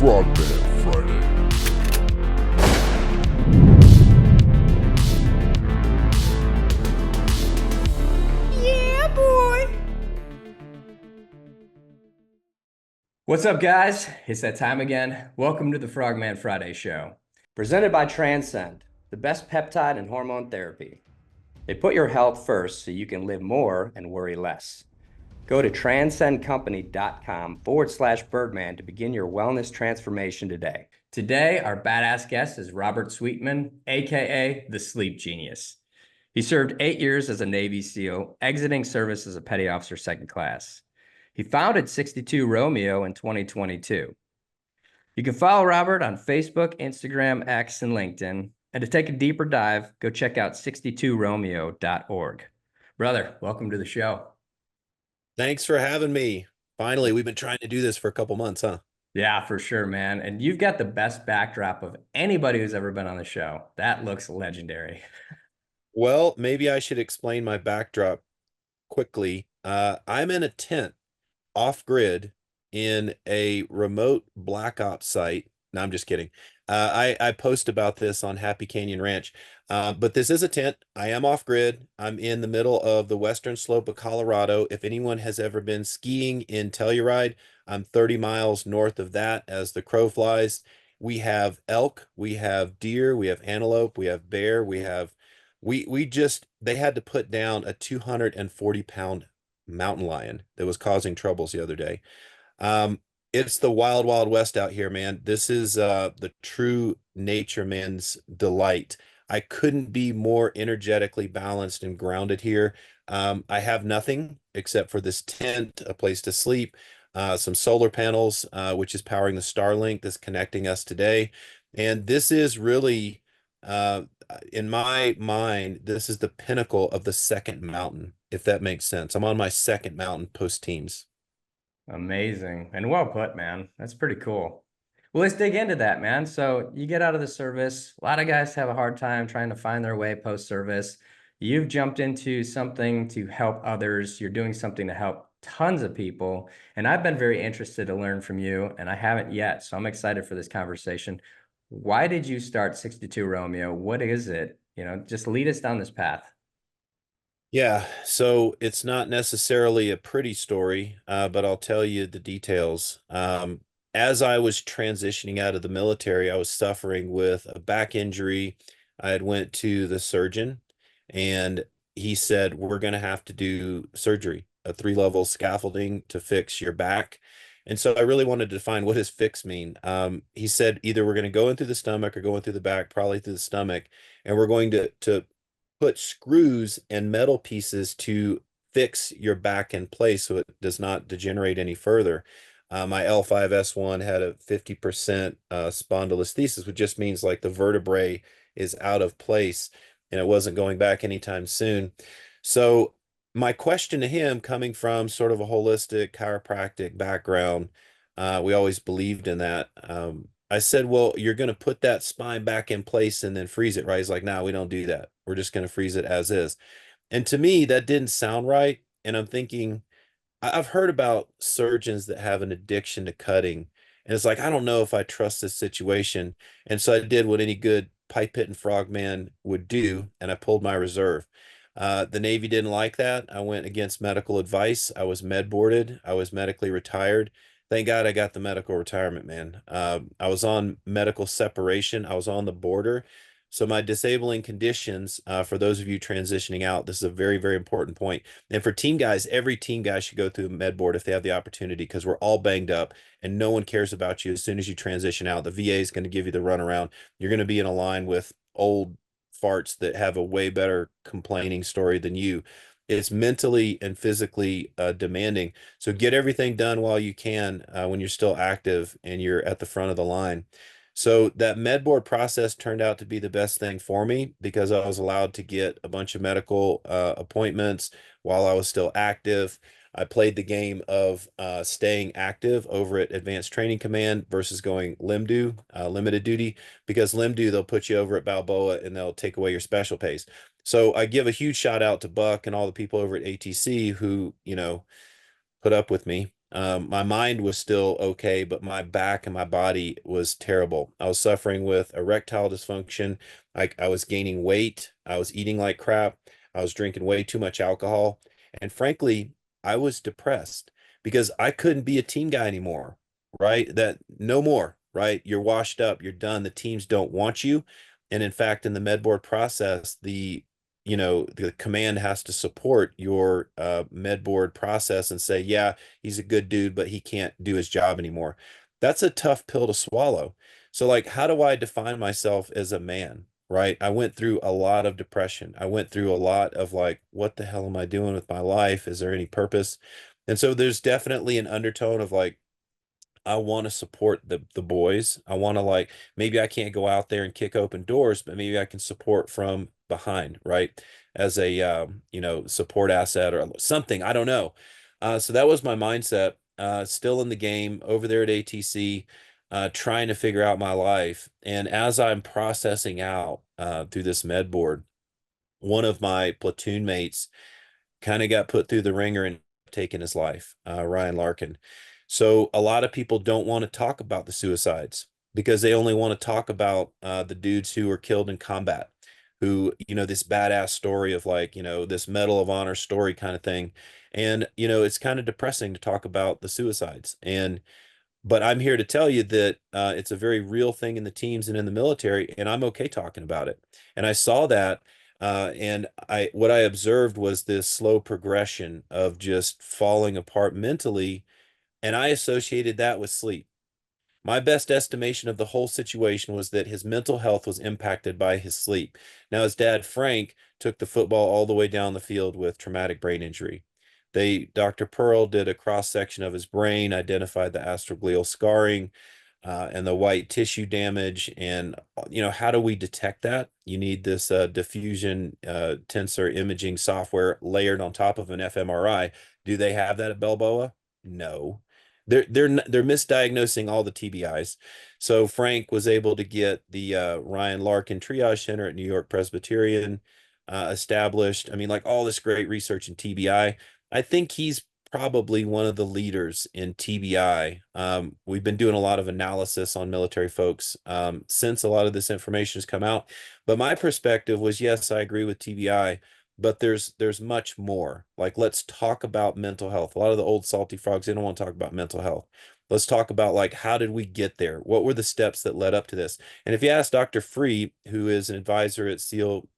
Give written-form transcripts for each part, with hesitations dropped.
Frogman Friday. Yeah, boy. What's up, guys? It's that time again. Welcome to the Frogman Friday show, presented by Transcend, the best peptide and hormone therapy. They put your health first so you can live more and worry less. Go to transcendcompany.com/Birdman to begin your wellness transformation today. Today, our badass guest is Robert Sweetman, aka the Sleep Genius. He served 8 years as a Navy SEAL, exiting service as a petty officer second class. He founded 62 Romeo in 2022. You can follow Robert on Facebook, Instagram, X, and LinkedIn. And to take a deeper dive, go check out 62romeo.org. Brother, welcome to the show. Thanks for having me. Finally, we've been trying to do this for a couple months, huh? Yeah, for sure, man. And you've got the best backdrop of anybody who's ever been on the show. That looks legendary. Well, maybe I should explain my backdrop quickly. I'm in a tent off grid in a remote black ops site. No, I'm just kidding. I post about this on Happy Canyon Ranch. But this is a tent. I am off grid. I'm in the middle of the western slope of Colorado. If anyone has ever been skiing in Telluride, I'm 30 miles north of that as the crow flies. We have elk, we have deer, we have antelope, we have bear, we just they had to put down a 240-pound mountain lion that was causing troubles the other day. It's the wild, wild west out here, man. This is the true nature man's delight. I couldn't be more energetically balanced and grounded here. I have nothing except for this tent, a place to sleep, some solar panels, which is powering the Starlink that's connecting us today. And this is really, in my mind, this is the pinnacle of the second mountain, if that makes sense. I'm on my second mountain post teams. Amazing and well put, man. That's pretty cool. Well, let's dig into that, man. So you get out of the service. A lot of guys have a hard time trying to find their way post-service. You've jumped into something to help others. You're doing something to help tons of people. And I've been very interested to learn from you, and I haven't yet. So I'm excited for this conversation. Why did you start 62 Romeo? What is it? Just lead us down this path. Yeah, so it's not necessarily a pretty story, but I'll tell you the details. As I was transitioning out of the military, I was suffering with a back injury. I had went to the surgeon, and he said, "We're going to have to do surgery, a 3-level scaffolding to fix your back." And so I really wanted to define what does fix mean. He said either we're going to go in through the stomach or go in through the back, probably through the stomach, and we're going to put screws and metal pieces to fix your back in place so it does not degenerate any further. My L5S1 had a 50% spondylolisthesis, which just means like the vertebrae is out of place and it wasn't going back anytime soon. So my question to him, coming from sort of a holistic chiropractic background, we always believed in that. I said, well, you're going to put that spine back in place and then freeze it, right? He's like, no, we don't do that. We're just going to freeze it as is. And to me, that didn't sound right. And I'm thinking, I've heard about surgeons that have an addiction to cutting. And it's like, I don't know if I trust this situation. And so I did what any good pipe hitting frogman would do, and I pulled my reserve. The Navy didn't like that. I went against medical advice. I was med boarded. I was medically retired. Thank God I got the medical retirement, man. I was on medical separation. I was on the border. So my disabling conditions, for those of you transitioning out, this is a very, very important point. And for team guys, every team guy should go through med board if they have the opportunity, because we're all banged up and no one cares about you as soon as you transition out. The VA is going to give you the runaround. You're going to be in a line with old farts that have a way better complaining story than you. It's mentally and physically demanding. So get everything done while you can, when you're still active and you're at the front of the line. So that med board process turned out to be the best thing for me because I was allowed to get a bunch of medical appointments while I was still active. I played the game of staying active over at Advanced Training Command versus going limited duty, because limdo, they'll put you over at Balboa and they'll take away your special pays. So I give a huge shout out to Buck and all the people over at ATC who, put up with me. My mind was still okay, but my back and my body was terrible. I was suffering with erectile dysfunction. I was gaining weight. I was eating like crap. I was drinking way too much alcohol. And frankly, I was depressed because I couldn't be a team guy anymore, right? That no more, right? You're washed up, you're done. The teams don't want you. And in fact, in the med board process, the command has to support your med board process and say, yeah, he's a good dude, but he can't do his job anymore. That's a tough pill to swallow. So, like, how do I define myself as a man? Right. I went through a lot of depression. I went through a lot of like, what the hell am I doing with my life? Is there any purpose? And so there's definitely an undertone of like, I want to support the boys. I want to like maybe I can't go out there and kick open doors, but maybe I can support from behind, right? As a support asset or something. I don't know. So that was my mindset. Still in the game over there at ATC, trying to figure out my life. And as I'm processing out through this med board, one of my platoon mates kind of got put through the ringer and taken his life, Ryan Larkin. So a lot of people don't want to talk about the suicides because they only want to talk about the dudes who were killed in combat, who, this badass story of like, this Medal of Honor story kind of thing. And, it's kind of depressing to talk about the suicides. But I'm here to tell you that it's a very real thing in the teams and in the military, and I'm okay talking about it. And I saw that, and what I observed was this slow progression of just falling apart mentally, and I associated that with sleep. My best estimation of the whole situation was that his mental health was impacted by his sleep. Now, his dad, Frank, took the football all the way down the field with traumatic brain injury. Dr. Pearl did a cross section of his brain, identified the astroglial scarring, and the white tissue damage. And, how do we detect that? You need this diffusion tensor imaging software layered on top of an fMRI. Do they have that at Balboa? No. They're misdiagnosing all the TBIs. So Frank was able to get the Ryan Larkin Triage Center at New York Presbyterian established. I mean, like all this great research in TBI. I think he's probably one of the leaders in TBI. We've been doing a lot of analysis on military folks since a lot of this information has come out. But my perspective was, yes, I agree with TBI, but there's much more. Like, let's talk about mental health. A lot of the old salty frogs, they don't want to talk about mental health. Let's talk about like how did we get there? What were the steps that led up to this? And if you ask Dr. Free, who is an advisor at SEAL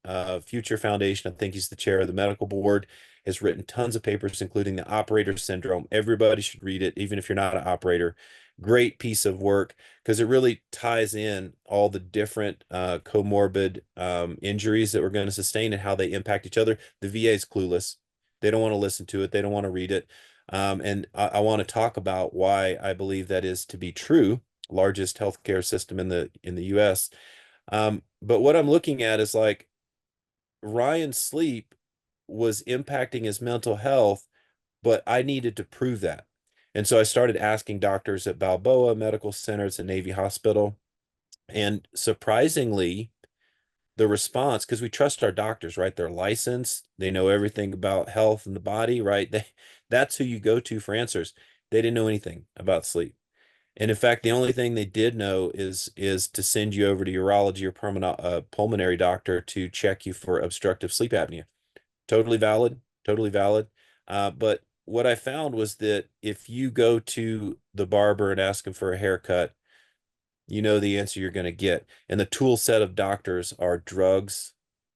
Future Foundation, I think he's the chair of the medical board, has written tons of papers, including the operator syndrome. Everybody should read it, even if you're not an operator. Great piece of work because it really ties in all the different comorbid injuries that we're going to sustain and how they impact each other. The VA is clueless. They don't want to listen to it. They don't want to read it. And I want to talk about why I believe that is to be true. Largest healthcare system in the U.S. But what I'm looking at is like Ryan's sleep was impacting his mental health, but I needed to prove that. And so I started asking doctors at Balboa Medical Centers and Navy Hospital. And surprisingly, the response, because we trust our doctors, right? They're licensed, they know everything about health and the body, right? That's who you go to for answers. They didn't know anything about sleep. And in fact, the only thing they did know is to send you over to urology or pulmonary doctor to check you for obstructive sleep apnea. Totally valid, totally valid. But what I found was that if you go to the barber and ask him for a haircut, you know the answer you're going to get. And the tool set of doctors are drugs,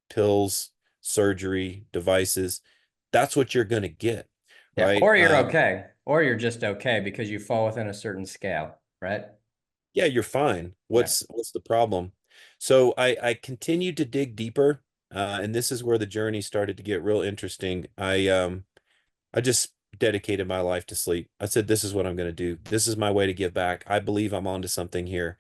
pills, surgery, devices. That's what you're going to get, Yeah, right? or you're okay, or you're just okay because you fall within a certain scale, right? Yeah, you're fine. Yeah. What's the problem? So I continued to dig deeper, and this is where the journey started to get real interesting. I just dedicated my life to sleep. I said, this is what I'm going to do. This is my way to give back. I believe I'm onto something here.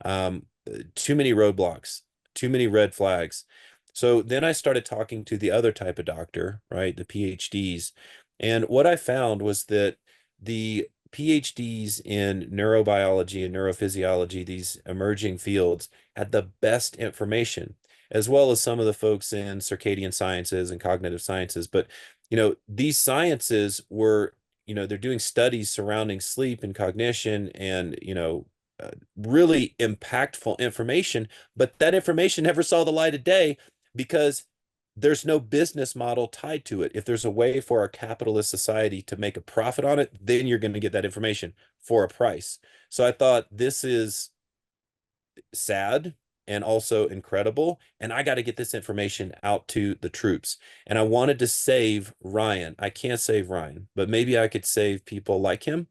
Too many roadblocks, too many red flags. So then I started talking to the other type of doctor, right? The PhDs. And what I found was that the PhDs in neurobiology and neurophysiology, these emerging fields, had the best information, as well as some of the folks in circadian sciences and cognitive sciences. But these sciences were they're doing studies surrounding sleep and cognition and, really impactful information, but that information never saw the light of day because there's no business model tied to it. If there's a way for our capitalist society to make a profit on it, then you're going to get that information for a price. So I thought this is sad and also incredible. And I got to get this information out to the troops. And I wanted to save Ryan. I can't save Ryan, but maybe I could save people like him.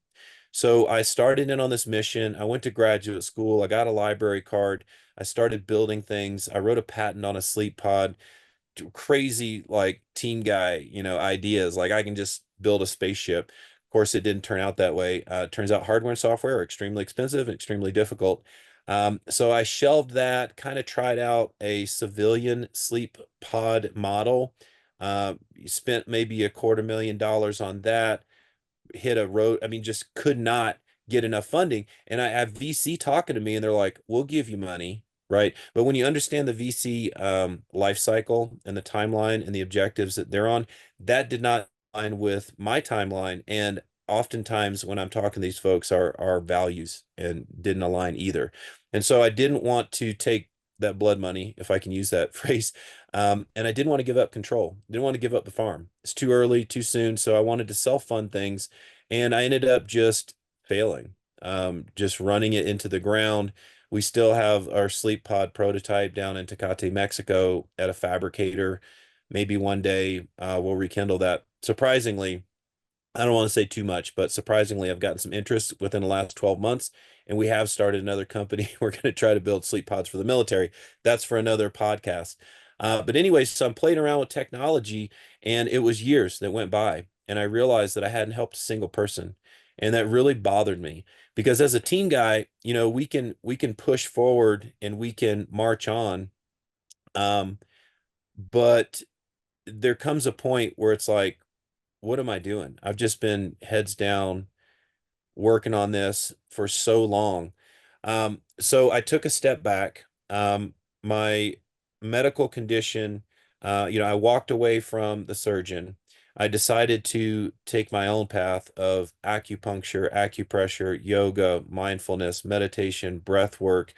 So I started in on this mission. I went to graduate school. I got a library card. I started building things. I wrote a patent on a sleep pod. Crazy like team guy, ideas. Like I can just build a spaceship. Of course, it didn't turn out that way. Turns out hardware and software are extremely expensive and extremely difficult. So I shelved that, kind of tried out a civilian sleep pod model. Spent maybe $250,000 on that, hit a road. I mean, just could not get enough funding. And I have VC talking to me and they're like, we'll give you money. Right. But when you understand the VC life cycle and the timeline and the objectives that they're on, that did not align with my timeline. And oftentimes when I'm talking to these folks, our values and didn't align either. And so I didn't want to take that blood money, if I can use that phrase. And I didn't want to give up control. Didn't want to give up the farm. It's too early, too soon. So I wanted to self-fund things. And I ended up just failing, just running it into the ground. We still have our sleep pod prototype down in Tecate, Mexico at a fabricator. Maybe one day we'll rekindle that. Surprisingly, I don't want to say too much, but surprisingly, I've gotten some interest within the last 12 months, and we have started another company. We're going to try to build sleep pods for the military. That's for another podcast. But anyway, so I'm playing around with technology, and it was years that went by, and I realized that I hadn't helped a single person, and that really bothered me because as a team guy, we can push forward and we can march on, um, but there comes a point where it's like, what am I doing? I've just been heads down working on this for so long. So I took a step back. My medical condition, I walked away from the surgeon. I decided to take my own path of acupuncture, acupressure, yoga, mindfulness, meditation, breath work,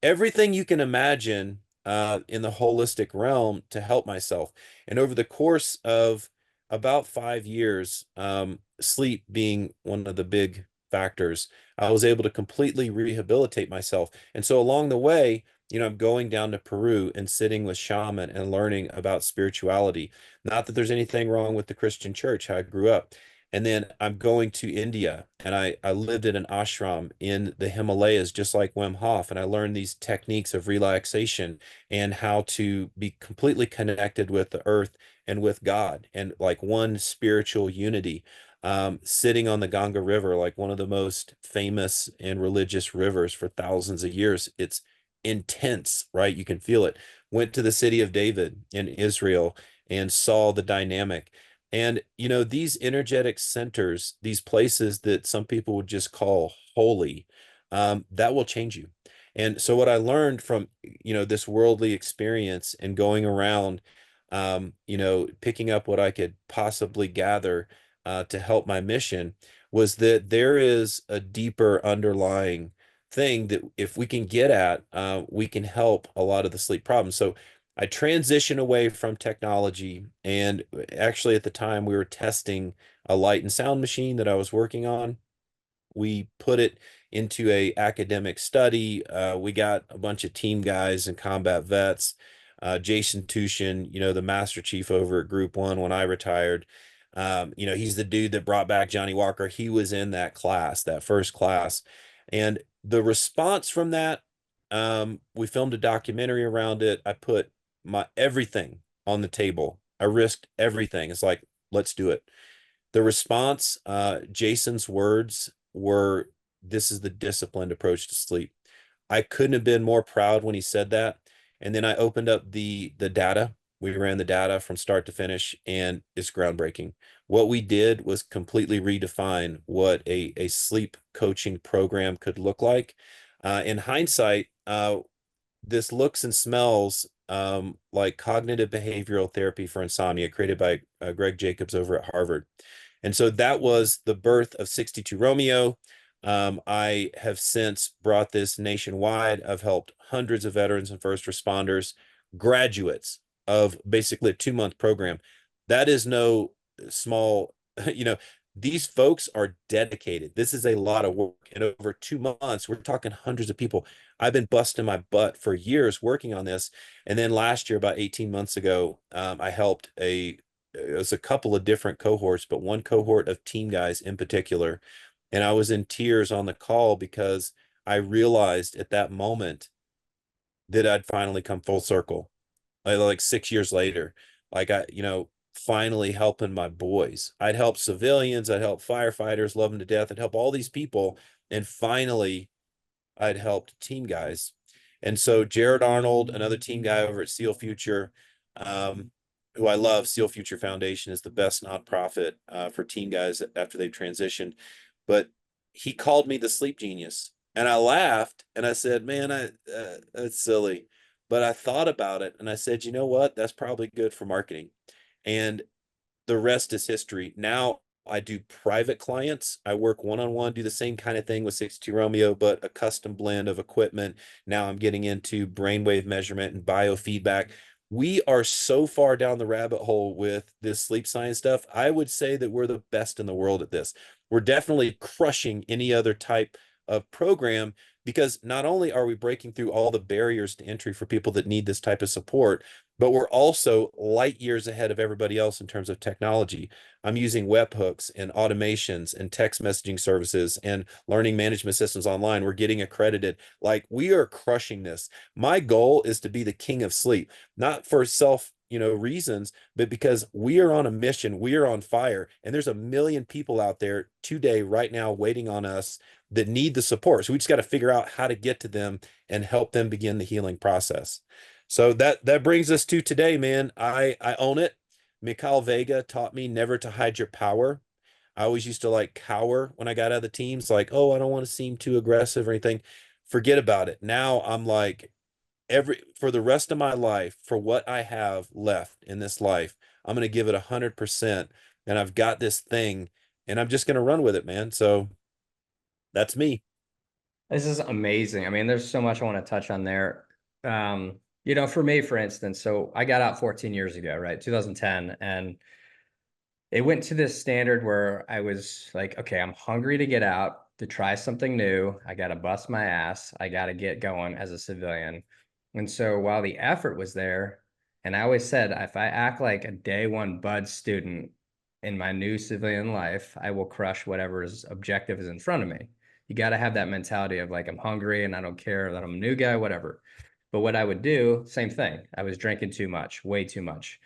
everything you can imagine in the holistic realm to help myself. And over the course of about 5 years, sleep being one of the big factors, I was able to completely rehabilitate myself. And so along the way, I'm going down to Peru and sitting with shaman and learning about spirituality. Not that there's anything wrong with the Christian church, how I grew up. And then I'm going to India and I lived in an ashram in the Himalayas, just like Wim Hof. And I learned these techniques of relaxation and how to be completely connected with the earth and with God and like one spiritual unity. Sitting on the Ganga River, like one of the most famous and religious rivers for thousands of years. It's intense, right? You can feel it. Went to the city of David in Israel and saw the dynamic. And, these energetic centers, these places that some people would just call holy, that will change you. And so what I learned from, this worldly experience and going around, picking up what I could possibly gather to help my mission was that there is a deeper underlying thing that if we can get at, we can help a lot of the sleep problems. So I transitioned away from technology, and actually at the time we were testing a light and sound machine that I was working on. We put it into a academic study. We got a bunch of team guys and combat vets. Jason Tushin, the Master Chief over at Group One when I retired. He's the dude that brought back Johnny Walker. He was in that class, that first class. And the response from that, we filmed a documentary around it. I put my everything on the table. I risked everything. It's like, let's do it. The response, Jason's words were, this is the disciplined approach to sleep. I couldn't have been more proud when he said that. And then I opened up the data. We ran the data from start to finish, and it's groundbreaking. What we did was completely redefine what a sleep coaching program could look like. In hindsight, this looks and smells like cognitive behavioral therapy for insomnia created by Greg Jacobs over at Harvard. And so that was the birth of 62 Romeo. I have since brought this nationwide. I've helped hundreds of veterans and first responders, graduates of basically a 2-month program. That is no small, you know, these folks are dedicated. This is a lot of work. And over 2 months, we're talking hundreds of people. I've been busting my butt for years working on this. And then last year, about 18 months ago, I helped it was a couple of different cohorts, but one cohort of team guys in particular. And I was in tears on the call because I realized at that moment that I'd finally come full circle. Like 6 years later, like finally helping my boys. I'd help civilians, I'd help firefighters, love them to death, I'd help all these people. And finally, I'd helped team guys. And so Jared Arnold, another team guy over at SEAL Future, who I love, SEAL Future Foundation is the best nonprofit for team guys after they've transitioned. But he called me the sleep genius. And I laughed and I said, man, that's silly. But I thought about it and I said, you know what? That's probably good for marketing. And the rest is history. Now I do private clients. I work one-on-one, do the same kind of thing with 62 Romeo, but a custom blend of equipment. Now I'm getting into brainwave measurement and biofeedback. We are so far down the rabbit hole with this sleep science stuff. I would say that we're the best in the world at this. We're definitely crushing any other type of program because not only are we breaking through all the barriers to entry for people that need this type of support, but we're also light years ahead of everybody else in terms of technology. I'm using webhooks and automations and text messaging services and learning management systems online. We're getting accredited. Like we are crushing this. My goal is to be the king of sleep, not for self, reasons, but because we are on a mission, we are on fire, and there's a million people out there today, right now, waiting on us that need the support. So we just got to figure out how to get to them and help them begin the healing process. So that brings us to today, man. I own it. Mikhail Vega taught me never to hide your power. I always used to like cower when I got out of the teams, like, oh, I don't want to seem too aggressive or anything. Forget about it. Now I'm like for the rest of my life, for what I have left in this life, I'm gonna give it 100%. And I've got this thing and I'm just gonna run with it, man. So that's me. This is amazing. I mean, there's so much I want to touch on there. For me, for instance, so I got out 14 years ago, right? 2010. And it went to this standard where I was like, okay, I'm hungry to get out, to try something new. I got to bust my ass. I got to get going as a civilian. And so while the effort was there, and I always said, if I act like a day one bud student in my new civilian life, I will crush whatever's objective is in front of me. You got to have that mentality of like, I'm hungry and I don't care that I'm a new guy, whatever. But what I would do, same thing. I was drinking too much, way too much.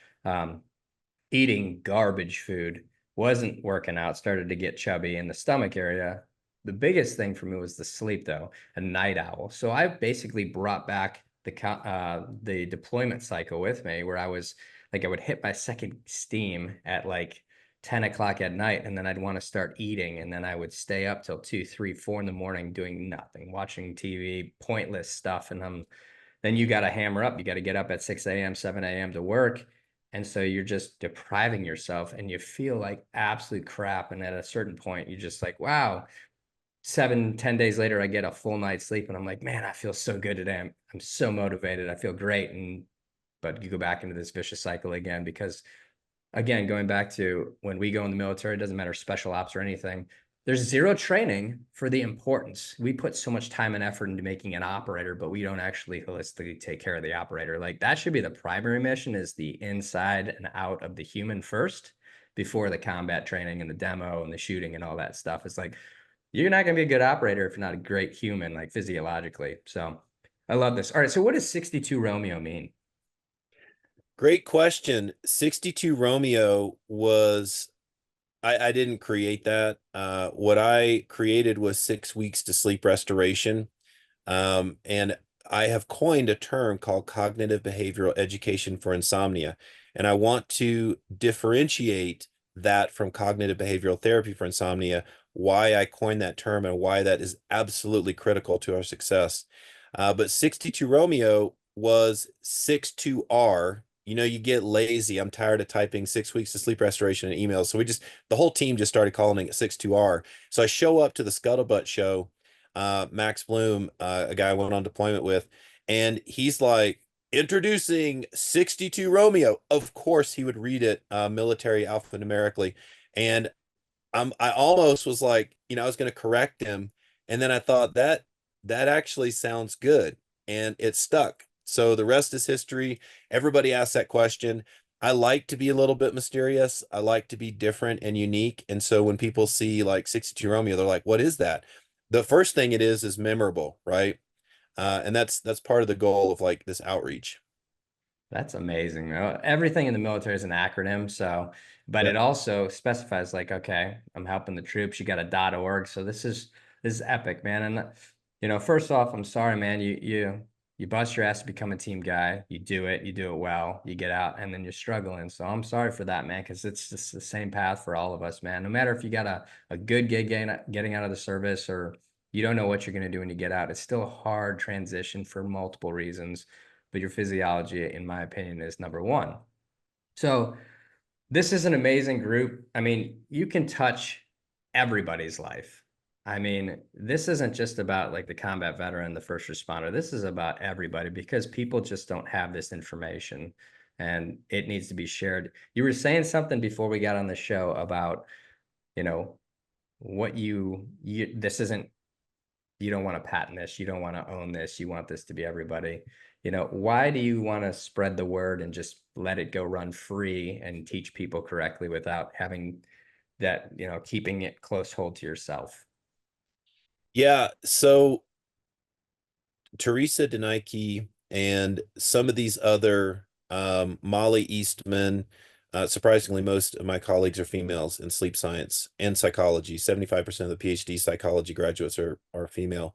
Eating garbage food, wasn't working out, started to get chubby in the stomach area. The biggest thing for me was the sleep, though, a night owl. So I basically brought back the deployment cycle with me, where I was like, I would hit my second steam at like 10 o'clock at night, and then I'd want to start eating, and then I would stay up till 2, 3, 4 in the morning doing nothing, watching TV, pointless stuff, and then you got to hammer up. You got to get up at 6 a.m., 7 a.m. to work. And so you're just depriving yourself and you feel like absolute crap. And at a certain point, you're just like, wow, 7, 10 days later, I get a full night's sleep. And I'm like, man, I feel so good today. I'm so motivated. I feel great. But you go back into this vicious cycle again, because again, going back to when we go in the military, it doesn't matter special ops or anything. There's zero training for the importance. We put so much time and effort into making an operator, but we don't actually holistically take care of the operator. Like that should be the primary mission, is the inside and out of the human first, before the combat training and the demo and the shooting and all that stuff. It's like, you're not going to be a good operator if you're not a great human, like physiologically. So I love this. All right. So what does 62 Romeo mean? Great question. 62 Romeo was I didn't create that. What I created was 6 weeks to sleep restoration. And I have coined a term called cognitive behavioral education for insomnia. And I want to differentiate that from cognitive behavioral therapy for insomnia, why I coined that term and why that is absolutely critical to our success. But 62 Romeo was 62R you get lazy. I'm tired of typing 6 weeks of sleep restoration in emails. So the whole team just started calling it 62R. So I show up to the Scuttlebutt show, Max Bloom, a guy I went on deployment with, and he's like, introducing 62 Romeo. Of course, he would read it military alphanumerically. And I almost was like, I was going to correct him. And then I thought that actually sounds good. And it stuck. So the rest is history. Everybody asked that question. I like to be a little bit mysterious. I like to be different and unique. And so when people see like 62 Romeo, they're like, what is that? The first thing it is memorable, right? And that's part of the goal of like this outreach. That's amazing. Everything in the military is an acronym, so but it Yep. also specifies like, okay, I'm helping the troops. You got a .org, so this is epic, man. And first off, I'm sorry, man. You bust your ass to become a team guy. You do it well. You get out, and then you're struggling. So I'm sorry for that, man, because it's just the same path for all of us, man. No matter if you got a good gig getting out of the service or you don't know what you're going to do when you get out, it's still a hard transition for multiple reasons, but your physiology, in my opinion, is number one. So this is an amazing group. I mean, you can touch everybody's life. I mean, this isn't just about like the combat veteran, the first responder. This is about everybody because people just don't have this information and it needs to be shared. You were saying something before we got on the show about, you know, what this isn't, you don't want to patent this, you don't want to own this, you want this to be everybody. Why do you want to spread the word and just let it go run free and teach people correctly without having that, keeping it close hold to yourself? Yeah. So Teresa Denike and some of these other Molly Eastman. Surprisingly, most of my colleagues are females in sleep science and psychology. 75% of the PhD psychology graduates are female.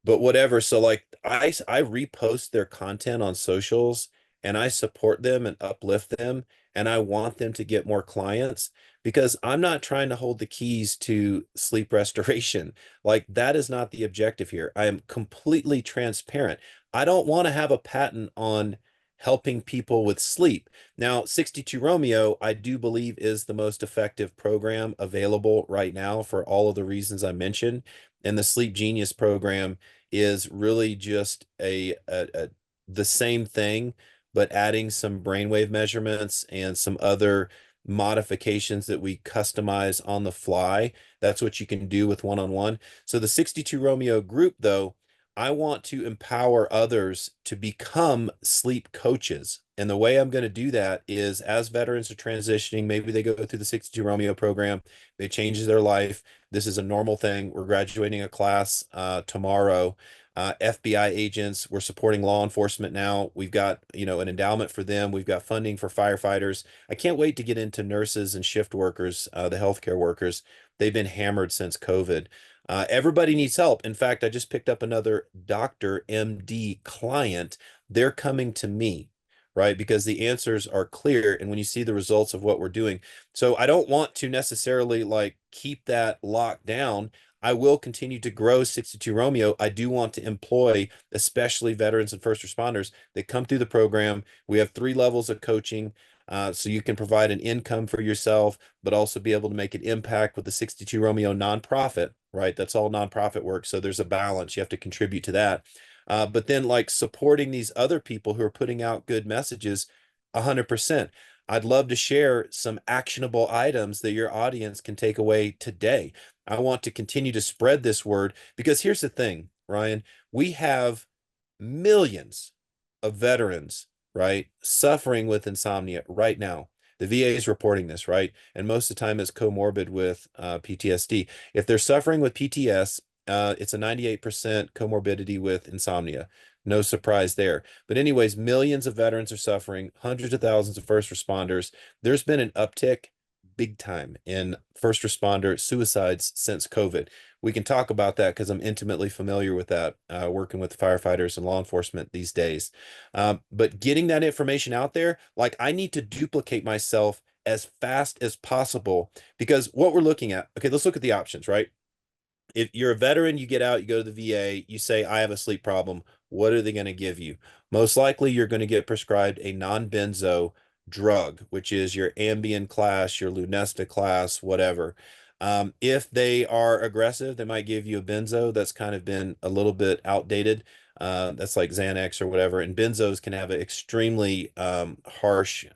But whatever. So like I repost their content on socials and I support them and uplift them and I want them to get more clients because I'm not trying to hold the keys to sleep restoration. Like that is not the objective here. I am completely transparent. I don't want to have a patent on helping people with sleep. Now, 62 Romeo, I do believe is the most effective program available right now for all of the reasons I mentioned. And the Sleep Genius program is really just the same thing, but adding some brainwave measurements and some other modifications that we customize on the fly. That's what you can do with one-on-one. So the 62 Romeo group, though, I want to empower others to become sleep coaches. And the way I'm going to do that is as veterans are transitioning, maybe they go through the 62 Romeo program, it changes their life. This is a normal thing. We're graduating a class tomorrow. FBI agents, we're supporting law enforcement now. We've got, an endowment for them. We've got funding for firefighters. I can't wait to get into nurses and shift workers, the healthcare workers. They've been hammered since COVID. Everybody needs help. In fact, I just picked up another doctor, MD client. They're coming to me, right? Because the answers are clear. And when you see the results of what we're doing, so I don't want to necessarily like keep that locked down. I will continue to grow 62 Romeo. I do want to employ, especially veterans and first responders that come through the program. We have 3 levels of coaching. So you can provide an income for yourself, but also be able to make an impact with the 62 Romeo nonprofit, right? That's all nonprofit work. So there's a balance. You have to contribute to that. But then like supporting these other people who are putting out good messages, 100%. I'd love to share some actionable items that your audience can take away today. I want to continue to spread this word because here's the thing, Ryan, we have millions of veterans, right, suffering with insomnia right now. The VA is reporting this, right? And most of the time it's comorbid with PTSD. If they're suffering with PTS, it's a 98% comorbidity with insomnia. No surprise there. But anyways, millions of veterans are suffering, hundreds of thousands of first responders. There's been an uptick big time in first responder suicides since COVID. We can talk about that because I'm intimately familiar with that, working with firefighters and law enforcement these days. But getting that information out there, like I need to duplicate myself as fast as possible because what we're looking at, okay, let's look at the options, right? If you're a veteran, you get out, you go to the VA, you say, I have a sleep problem. What are they going to give you? Most likely, you're going to get prescribed a non-benzo drug, which is your Ambien class, your Lunesta class, whatever. If they are aggressive, they might give you a benzo that's kind of been a little bit outdated. That's like Xanax or whatever. And benzos can have an extremely harsh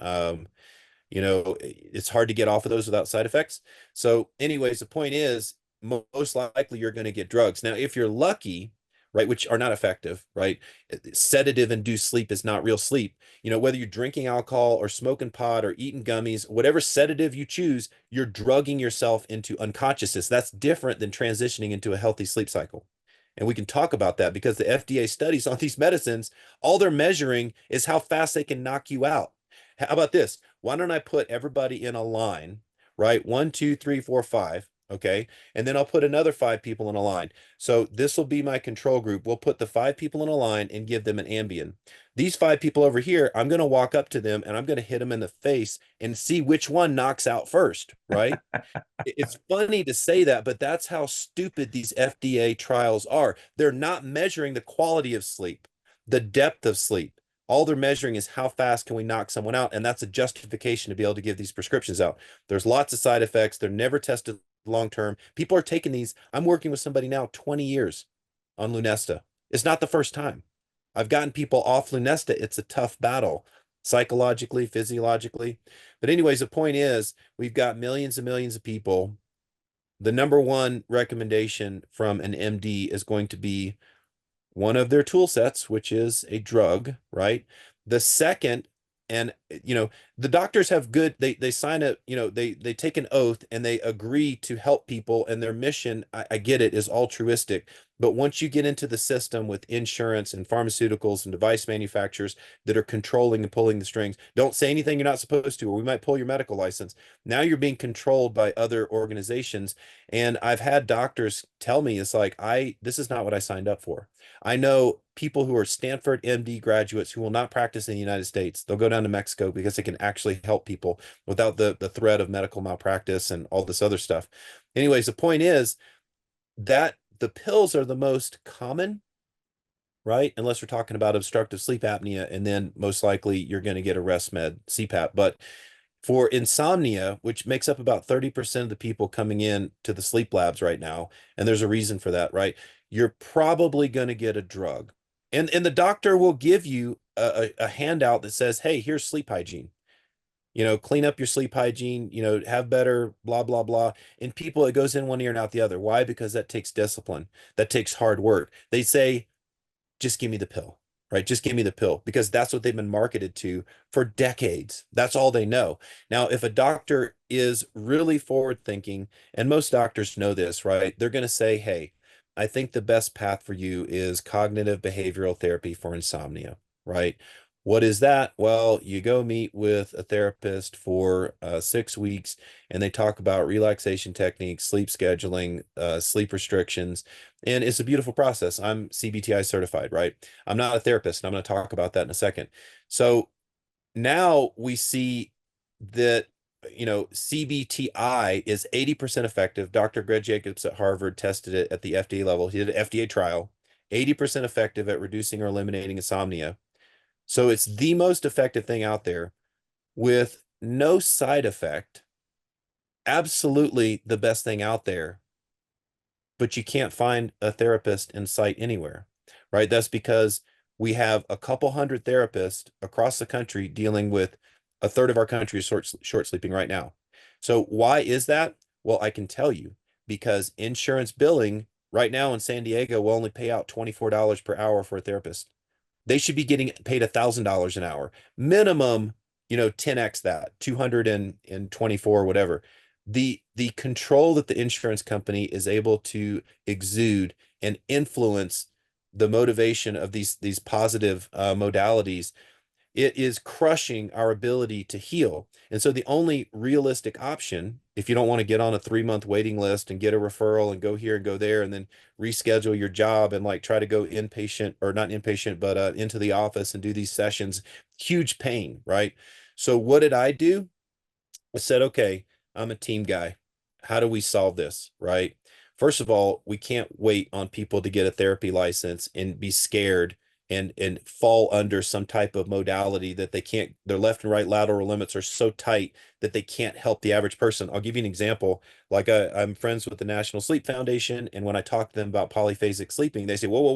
it's hard to get off of those without side effects. So, anyways, the point is, most likely you're going to get drugs. Now, if you're lucky, right, which are not effective, right? Sedative induced sleep is not real sleep. Whether you're drinking alcohol or smoking pot or eating gummies, whatever sedative you choose, you're drugging yourself into unconsciousness. That's different than transitioning into a healthy sleep cycle. And we can talk about that because the FDA studies on these medicines, all they're measuring is how fast they can knock you out. How about this? Why don't I put everybody in a line, right? One, two, three, four, five. Okay. And then I'll put another five people in a line. So this will be my control group. We'll put the five people in a line and give them an Ambien. These five people over here, I'm going to walk up to them and I'm going to hit them in the face and see which one knocks out first, right? It's funny to say that, but that's how stupid these FDA trials are. They're not measuring the quality of sleep, the depth of sleep. All they're measuring is how fast can we knock someone out, and that's a justification to be able to give these prescriptions out. There's lots of side effects. They're never tested long term. People are taking these. I'm working with somebody now 20 years on Lunesta. It's not the first time. I've gotten people off Lunesta. It's a tough battle psychologically, physiologically. But anyways, the point is we've got millions and millions of people. The number one recommendation from an MD is going to be one of their tool sets, which is a drug, right? The second, and the doctors have good, they sign a, they take an oath and they agree to help people, and their mission, I get it, is altruistic. But once you get into the system with insurance and pharmaceuticals and device manufacturers that are controlling and pulling the strings, don't say anything you're not supposed to, or we might pull your medical license. Now you're being controlled by other organizations. And I've had doctors tell me, it's like, this is not what I signed up for. I know people who are Stanford MD graduates who will not practice in the United States. They'll go down to Mexico because it can actually help people without the threat of medical malpractice and all this other stuff. Anyways, the point is that the pills are the most common, right? Unless we're talking about obstructive sleep apnea, and then most likely you're going to get a rest med, CPAP. But for insomnia, which makes up about 30% of the people coming in to the sleep labs right now, and there's a reason for that, right? You're probably going to get a drug. And the doctor will give you a handout that says, hey, here's sleep hygiene. Clean up your sleep hygiene, have better, blah, blah, blah. And people, it goes in one ear and out the other. Why? Because that takes discipline. That takes hard work. They say, just give me the pill, right? Just give me the pill, because that's what they've been marketed to for decades. That's all they know. Now, if a doctor is really forward thinking, and most doctors know this, right? They're going to say, hey, I think the best path for you is cognitive behavioral therapy for insomnia, right? What is that? Well, you go meet with a therapist for 6 weeks, and they talk about relaxation techniques, sleep scheduling, sleep restrictions, and it's a beautiful process. I'm CBTI certified, right? I'm not a therapist, and I'm going to talk about that in a second. So now we see that, CBTI is 80% effective. Dr. Greg Jacobs at Harvard tested it at the FDA level. He did an FDA trial, 80% effective at reducing or eliminating insomnia. So it's the most effective thing out there with no side effect. Absolutely the best thing out there, but you can't find a therapist in sight anywhere, right? That's because we have a couple hundred therapists across the country dealing with a third of our country is short sleeping right now. So why is that? Well, I can tell you, because insurance billing right now in San Diego will only pay out $24 per hour for a therapist. They should be getting paid $1,000 an hour minimum, 10x that, 224, whatever. The control that the insurance company is able to exude and influence the motivation of these positive modalities, it is crushing our ability to heal. And so the only realistic option, if you don't want to get on a 3-month waiting list and get a referral and go here and go there and then reschedule your job and like try to go inpatient, or not inpatient, but into the office and do these sessions, huge pain, right? So what did I do? I said, okay, I'm a team guy. How do we solve this, right? First of all, we can't wait on people to get a therapy license and be scared and fall under some type of modality that they can't, their left and right lateral limits are so tight that they can't help the average person. I'll give you an example. Like I'm friends with the National Sleep Foundation, and when I talk to them about polyphasic sleeping, they say, whoa, whoa,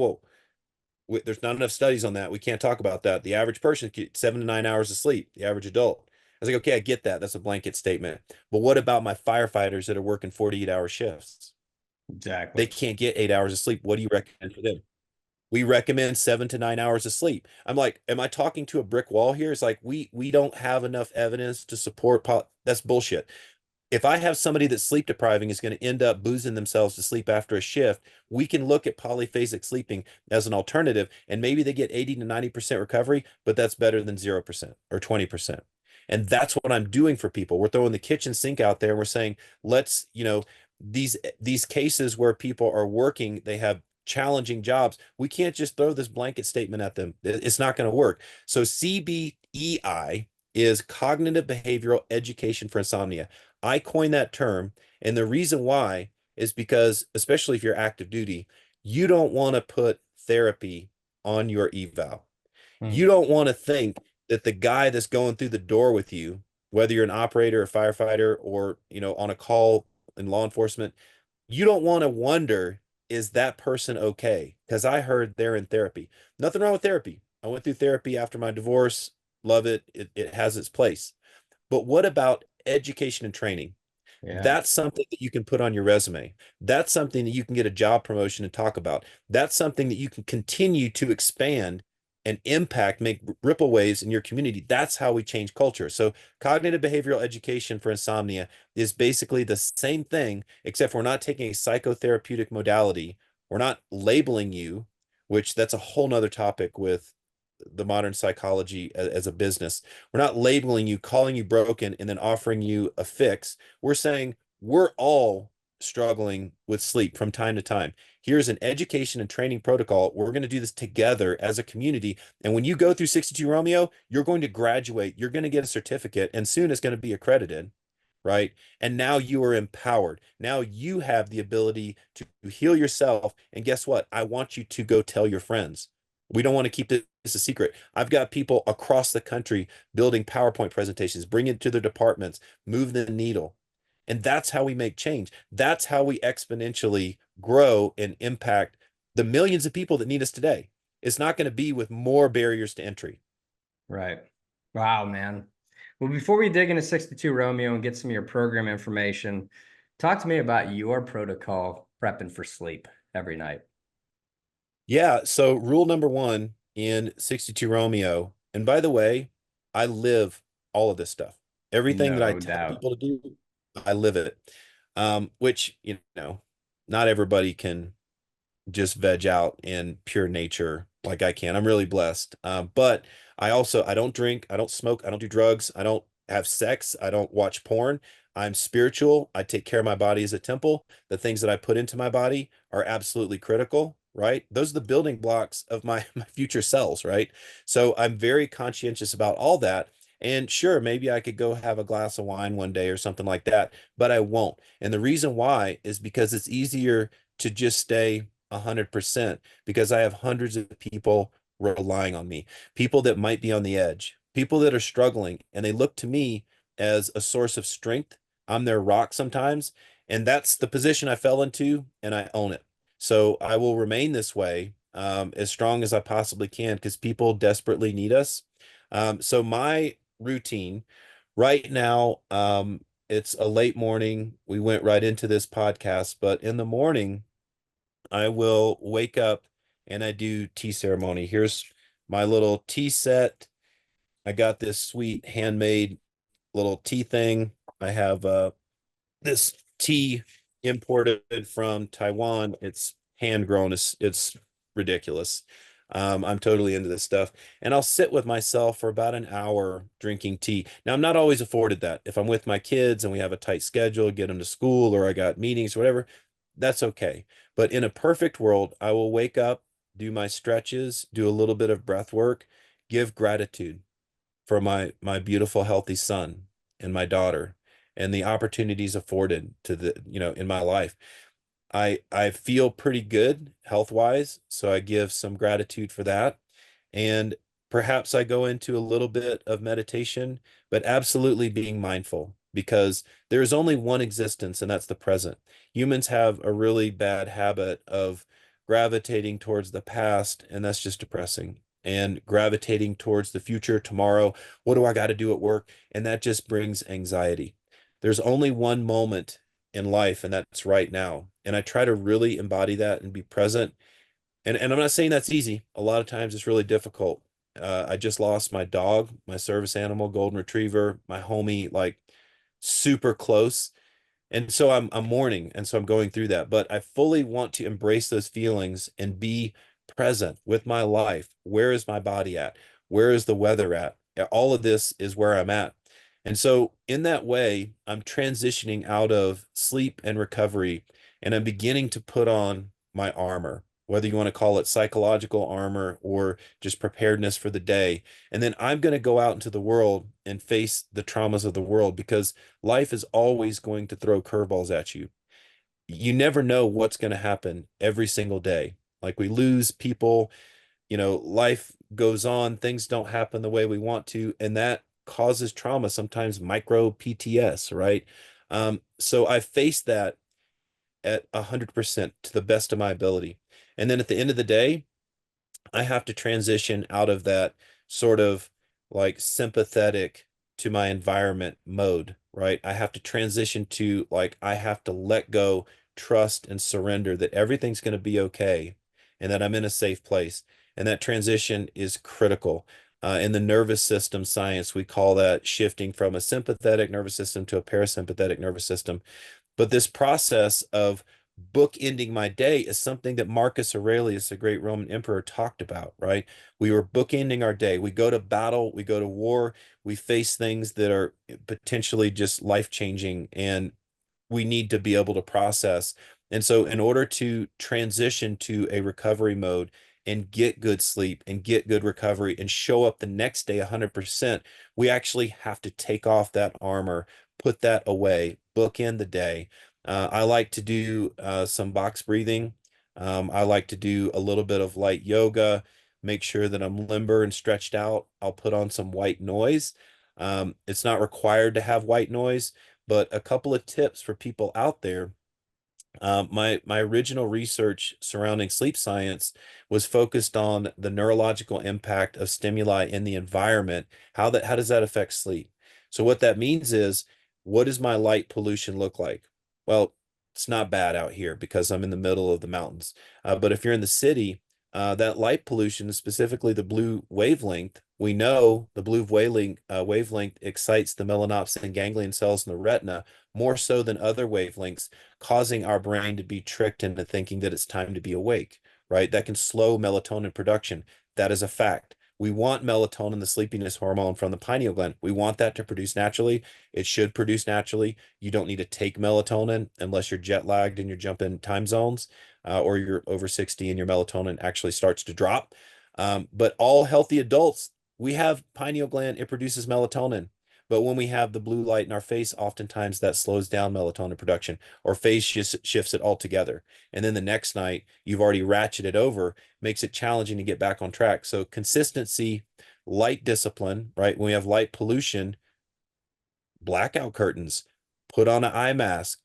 whoa. There's not enough studies on that. We can't talk about that. The average person gets 7 to 9 hours of sleep, the average adult. I was like, okay, I get that. That's a blanket statement. But what about my firefighters that are working 48-hour shifts? They Exactly. can't get 8 hours of sleep. What do you recommend for them? We recommend 7 to 9 hours of sleep. I'm like, am I talking to a brick wall here? It's like we don't have enough evidence to support that's bullshit. If I have somebody that's sleep depriving is going to end up boozing themselves to sleep after a shift, we can look at polyphasic sleeping as an alternative, and maybe they get 80 to 90% recovery, but that's better than 0% or 20%. And that's what I'm doing for people. We're throwing the kitchen sink out there and we're saying, let's, these cases where people are working, they have challenging jobs. We can't just throw this blanket statement at them. It's not going to work. So CBEI is cognitive behavioral education for insomnia. I coined that term, and the reason why is because, especially if you're active duty, you don't want to put therapy on your eval. You Mm. don't want to think that the guy that's going through the door with you, whether you're an operator, a firefighter, or on a call in law enforcement, you don't want to wonder, is that person okay? Because I heard they're in therapy. Nothing wrong with therapy. I went through therapy after my divorce. Love it. It has its place. But what about education and training? Yeah. That's something that you can put on your resume. That's something that you can get a job promotion and talk about. That's something that you can continue to expand and impact, make ripple waves in your community. That's how we change culture. So cognitive behavioral education for insomnia is basically the same thing, except we're not taking a psychotherapeutic modality. We're not labeling you, which that's a whole nother topic with the modern psychology as a business. We're not labeling you, calling you broken, and then offering you a fix. We're saying we're all struggling with sleep from time to time. Here's an education and training protocol. We're going to do this together as a community. And when you go through 62 Romeo, you're going to graduate, you're going to get a certificate, and soon it's going to be accredited, right? And now you are empowered. Now you have the ability to heal yourself. And guess what? I want you to go tell your friends. We don't want to keep this a secret. I've got people across the country building PowerPoint presentations, bring it to their departments, move the needle. And that's how we make change. That's how we exponentially grow and impact the millions of people that need us today. It's not going to be with more barriers to entry. Right. Wow, man. Well, before we dig into 62 Romeo and get some of your program information, talk to me about your protocol prepping for sleep every night. Yeah. So rule number one in 62 Romeo, and by the way, I live all of this stuff. Everything that I No tell doubt. people to do, I live it. Which, not everybody can just veg out in pure nature like I can. I'm really blessed. But I don't drink, I don't smoke, I don't do drugs, I don't have sex, I don't watch porn. I'm spiritual. I take care of my body as a temple. The things that I put into my body are absolutely critical, right? Those are the building blocks of my future selves, right? So I'm very conscientious about all that. And sure, maybe I could go have a glass of wine one day or something like that, but I won't. And the reason why is because it's easier to just stay 100% because I have hundreds of people relying on me, people that might be on the edge, people that are struggling, and they look to me as a source of strength. I'm their rock sometimes, and that's the position I fell into, and I own it. So I will remain this way, as strong as I possibly can because people desperately need us. So my routine right now, it's a late morning. We went right into this podcast, but in the morning, I will wake up and I do tea ceremony. Here's my little tea set. I got this sweet handmade little tea thing. I have this tea imported from Taiwan. It's hand grown. It's ridiculous. I'm totally into this stuff. And I'll sit with myself for about an hour drinking tea. Now, I'm not always afforded that. If I'm with my kids and we have a tight schedule, get them to school or I got meetings or whatever, that's okay. But in a perfect world, I will wake up, do my stretches, do a little bit of breath work, give gratitude for my beautiful, healthy son and my daughter and the opportunities afforded to in my life. I feel pretty good health-wise, so I give some gratitude for that. And perhaps I go into a little bit of meditation, but absolutely being mindful because there is only one existence, and that's the present. Humans have a really bad habit of gravitating towards the past, and that's just depressing. And gravitating towards the future, tomorrow, what do I got to do at work? And that just brings anxiety. There's only one moment in life, and that's right now. And I try to really embody that and be present. And I'm not saying that's easy. A lot of times it's really difficult. I just lost my dog, my service animal, golden retriever, my homie, like super close. And so I'm mourning, and so I'm going through that. But I fully want to embrace those feelings and be present with my life. Where is my body at? Where is the weather at? All of this is where I'm at. And so in that way, I'm transitioning out of sleep and recovery, and I'm beginning to put on my armor, whether you want to call it psychological armor or just preparedness for the day. And then I'm going to go out into the world and face the traumas of the world because life is always going to throw curveballs at you. You never know what's going to happen every single day. Like we lose people, life goes on, things don't happen the way we want to, and that causes trauma, sometimes micro PTS, right? So I faced that at 100% to the best of my ability. And then at the end of the day, I have to transition out of that sort of like sympathetic to my environment mode, right? I have to transition to like, I have to let go, trust, and surrender that everything's going to be okay and that I'm in a safe place. And that transition is critical. In the nervous system science, we call that shifting from a sympathetic nervous system to a parasympathetic nervous system. But this process of bookending my day is something that Marcus Aurelius, the great Roman emperor, talked about, right? We were bookending our day. We go to battle, we go to war, we face things that are potentially just life-changing, and we need to be able to process. And so, in order to transition to a recovery mode and get good sleep and get good recovery and show up the next day 100%, we actually have to take off that armor, put that away, bookend the day. I like to do some box breathing. I like to do a little bit of light yoga, make sure that I'm limber and stretched out. I'll put on some white noise. It's not required to have white noise, but a couple of tips for people out there. My original research surrounding sleep science was focused on the neurological impact of stimuli in the environment. How does that affect sleep? So what that means is, what does my light pollution look like? Well, it's not bad out here because I'm in the middle of the mountains. But if you're in the city, that light pollution, specifically the blue wavelength, we know the blue wavelength excites the melanopsin ganglion cells in the retina more so than other wavelengths, causing our brain to be tricked into thinking that it's time to be awake, right? That can slow melatonin production. That is a fact. We want melatonin, the sleepiness hormone from the pineal gland. We want that to produce naturally. It should produce naturally. You don't need to take melatonin unless you're jet lagged and you're jumping time zones, or you're over 60 and your melatonin actually starts to drop. But all healthy adults, we have pineal gland, it produces melatonin. But when we have the blue light in our face, oftentimes that slows down melatonin production or phase shifts it altogether. And then the next night, you've already ratcheted over, makes it challenging to get back on track. So consistency, light discipline, right? When we have light pollution, blackout curtains, put on an eye mask,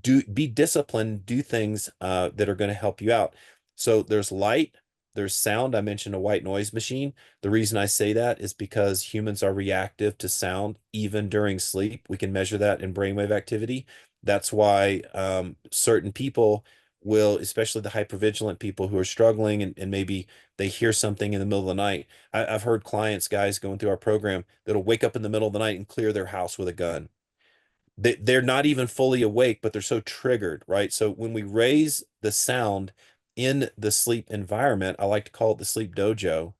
be disciplined, do things that are going to help you out. So there's light, there's sound. I mentioned a white noise machine. The reason I say that is because humans are reactive to sound even during sleep. We can measure that in brainwave activity. That's why certain people will, especially the hypervigilant people who are struggling and maybe they hear something in the middle of the night. I've heard clients, guys going through our program, that'll wake up in the middle of the night and clear their house with a gun. They're not even fully awake, but they're so triggered, right? So when we raise the sound in the sleep environment, I like to call it the sleep dojo,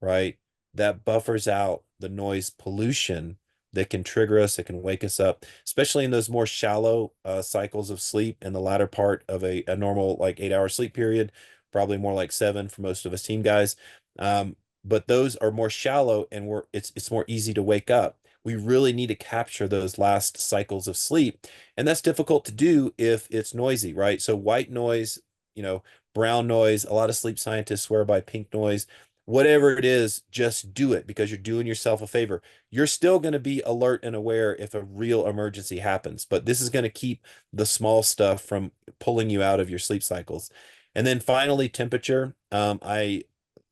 right? That buffers out the noise pollution that can trigger us, it can wake us up, especially in those more shallow cycles of sleep in the latter part of a normal like 8 hour sleep period, probably more like 7 for most of us team guys. But those are more shallow and it's more easy to wake up. we really need to capture those last cycles of sleep. And that's difficult to do if it's noisy, right? So white noise, you know, brown noise, a lot of sleep scientists swear by pink noise. Whatever it is, just do it because you're doing yourself a favor. You're still going to be alert and aware if a real emergency happens, but this is going to keep the small stuff from pulling you out of your sleep cycles. And then finally, temperature. I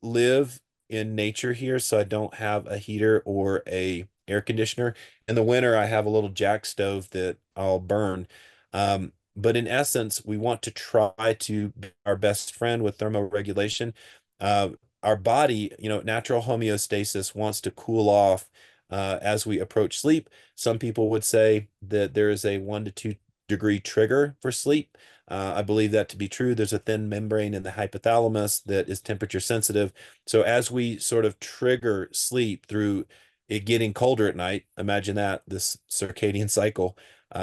live in nature here, so I don't have a heater or a air conditioner. In the winter, I have a little jack stove that I'll burn. But in essence, we want to try to be our best friend with thermoregulation. Uh, our body, natural homeostasis wants to cool off as we approach sleep. Some people would say that there is a 1 to 2 degree trigger for sleep. I believe that to be true. There's a thin membrane in the hypothalamus that is temperature sensitive. So as we sort of trigger sleep through it getting colder at night, imagine that, this circadian cycle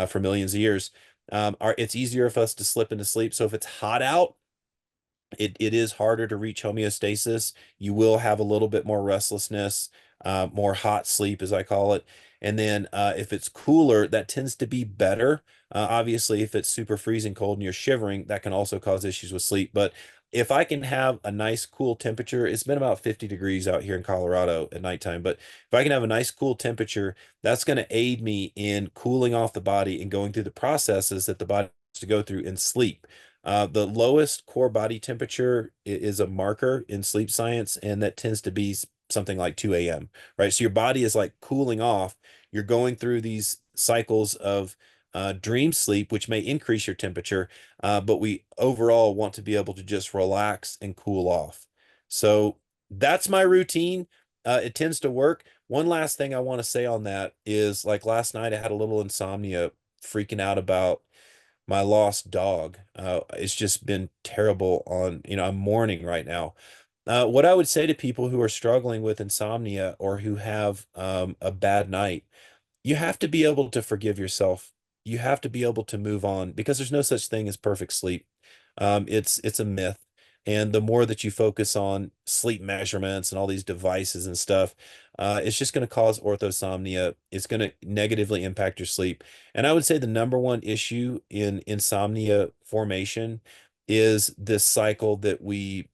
for millions of years, it's easier for us to slip into sleep. So if it's hot out, it is harder to reach homeostasis. You will have a little bit more restlessness, more hot sleep, as I call it. And then if it's cooler, that tends to be better. Obviously, if it's super freezing cold and you're shivering, that can also cause issues with sleep. But if I can have a nice cool temperature, it's been about 50 degrees out here in Colorado at nighttime. But if I can have a nice cool temperature, that's going to aid me in cooling off the body and going through the processes that the body has to go through in sleep. The lowest core body temperature is a marker in sleep science, and that tends to be something like 2 a.m., right? So your body is like cooling off. You're going through these cycles of dream sleep, which may increase your temperature, but we overall want to be able to just relax and cool off. So that's my routine. It tends to work. One last thing I want to say on that is like last night, I had a little insomnia, freaking out about my lost dog. It's just been terrible I'm mourning right now. What I would say to people who are struggling with insomnia or who have a bad night, you have to be able to forgive yourself. You have to be able to move on because there's no such thing as perfect sleep. It's a myth. And the more that you focus on sleep measurements and all these devices and stuff, it's just going to cause orthosomnia. It's going to negatively impact your sleep. And I would say the number one issue in insomnia formation is this cycle that we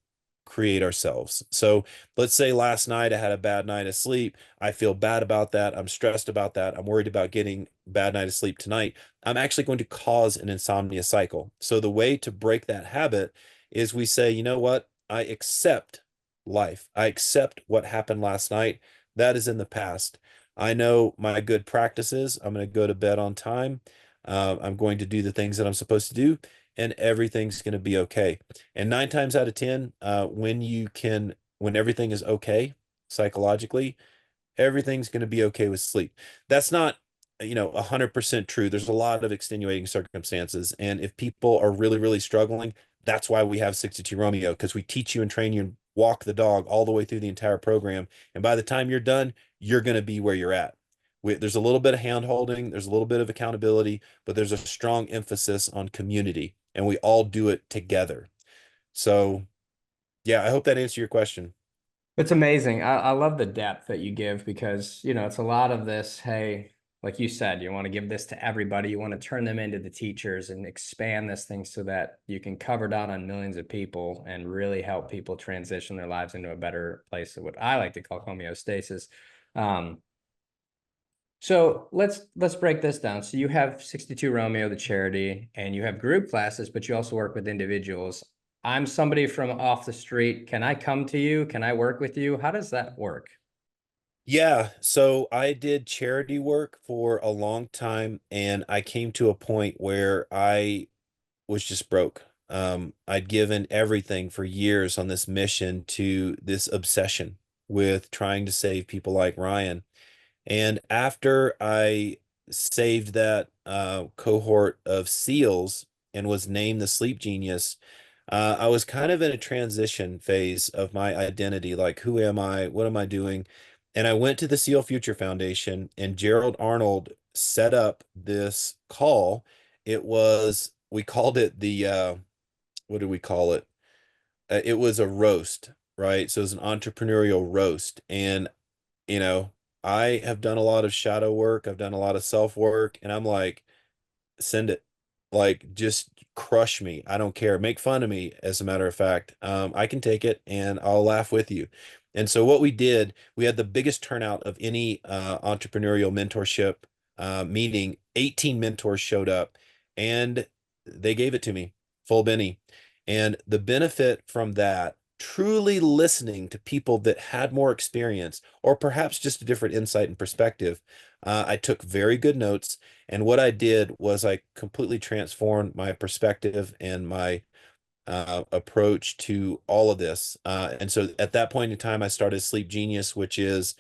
create ourselves. So let's say last night I had a bad night of sleep. I feel bad about that. I'm stressed about that. I'm worried about getting bad night of sleep tonight. I'm actually going to cause an insomnia cycle. So the way to break that habit is we say, you know what? I accept life. I accept what happened last night. That is in the past. I know my good practices. I'm going to go to bed on time. I'm going to do the things that I'm supposed to do, and everything's going to be okay. And 9 times out of 10, when everything is okay psychologically, everything's going to be okay with sleep. That's not, 100% true. There's a lot of extenuating circumstances. And if people are really, really struggling, that's why we have 62 Romeo, because we teach you and train you and walk the dog all the way through the entire program. And by the time you're done, you're going to be where you're at. There's a little bit of hand holding, there's a little bit of accountability, but there's a strong emphasis on community, and we all do it together. So, yeah, I hope that answered your question. It's amazing. I love the depth that you give because, it's a lot of this. Hey, like you said, you want to give this to everybody. You want to turn them into the teachers and expand this thing so that you can cover down on millions of people and really help people transition their lives into a better place of what I like to call homeostasis. Um, so let's break this down. So you have 62 Romeo, the charity, and you have group classes, but you also work with individuals. I'm somebody from off the street. Can I come to you? Can I work with you? How does that work? Yeah, so I did charity work for a long time, and I came to a point where I was just broke. I'd given everything for years on this mission to this obsession with trying to save people like Ryan. And after I saved that cohort of SEALs and was named the sleep genius, I was kind of in a transition phase of my identity. Like, who am I? What am I doing? And I went to the SEAL Future Foundation, and Gerald Arnold set up this call. We called it what did we call it? It was a roast, right? So it was an entrepreneurial roast. And you know, I have done a lot of shadow work. I've done a lot of self work, and I'm like, send it. Like, just crush me. I don't care. Make fun of me, as a matter of fact. I can take it and I'll laugh with you. And so what we did, we had the biggest turnout of any entrepreneurial mentorship meeting. 18 mentors showed up and they gave it to me, full Benny. And the benefit from that, truly listening to people that had more experience or perhaps just a different insight and perspective, I took very good notes. And what I did was I completely transformed my perspective and my approach to all of this. And so at that point in time, I started Sleep Genius, which is